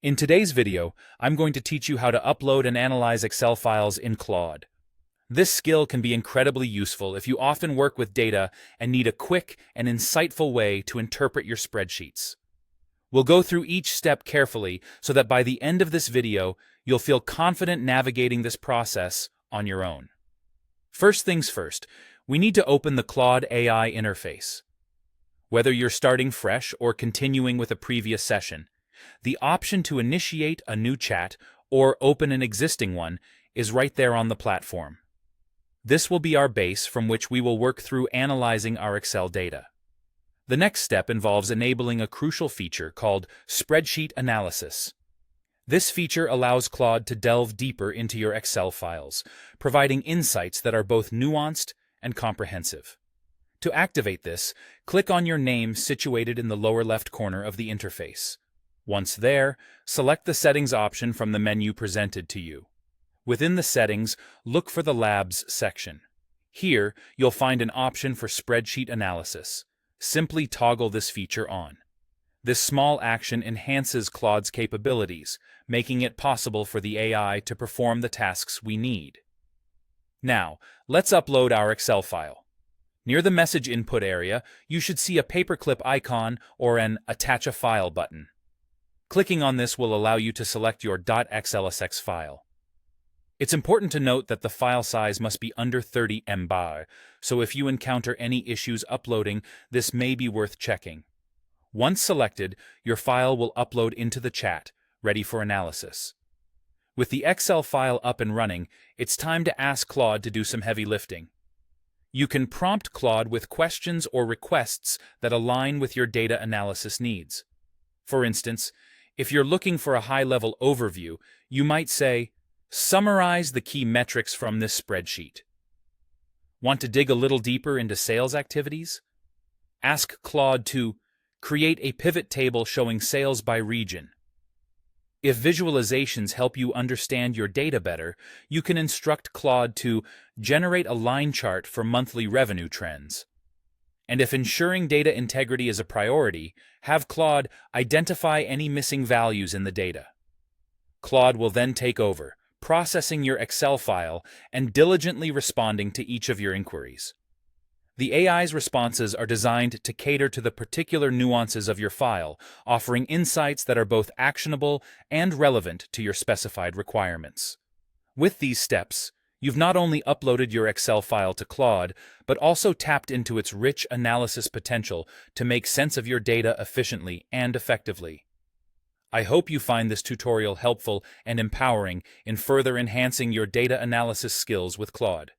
In today's video, I'm going to teach you how to upload and analyze Excel files in Claude. This skill can be incredibly useful if you often work with data and need a quick and insightful way to interpret your spreadsheets. We'll go through each step carefully so that by the end of this video, you'll feel confident navigating this process on your own. First things first, we need to open the Claude AI interface. Whether you're starting fresh or continuing with a previous session, the option to initiate a new chat or open an existing one is right there on the platform. This will be our base from which we will work through analyzing our Excel data. The next step involves enabling a crucial feature called spreadsheet analysis. This feature allows Claude to delve deeper into your Excel files, providing insights that are both nuanced and comprehensive. To activate this, click on your name situated in the lower left corner of the interface. Once there, select the Settings option from the menu presented to you. Within the settings, look for the Labs section. Here, you'll find an option for spreadsheet analysis. Simply toggle this feature on. This small action enhances Claude's capabilities, making it possible for the AI to perform the tasks we need. Now, let's upload our Excel file. Near the message input area, you should see a paperclip icon or an Attach a File button. Clicking on this will allow you to select your .xlsx file. It's important to note that the file size must be under 30 MB, so if you encounter any issues uploading, this may be worth checking. Once selected, your file will upload into the chat, ready for analysis. With the Excel file up and running, it's time to ask Claude to do some heavy lifting. You can prompt Claude with questions or requests that align with your data analysis needs. For instance, if you're looking for a high-level overview, you might say, "Summarize the key metrics from this spreadsheet." Want to dig a little deeper into sales activities? Ask Claude to create a pivot table showing sales by region. If visualizations help you understand your data better, you can instruct Claude to generate a line chart for monthly revenue trends. And if ensuring data integrity is a priority, have Claude identify any missing values in the data. Claude will then take over, processing your Excel file and diligently responding to each of your inquiries. The AI's responses are designed to cater to the particular nuances of your file, offering insights that are both actionable and relevant to your specified requirements. With these steps, you've not only uploaded your Excel file to Claude, but also tapped into its rich analysis potential to make sense of your data efficiently and effectively. I hope you find this tutorial helpful and empowering in further enhancing your data analysis skills with Claude.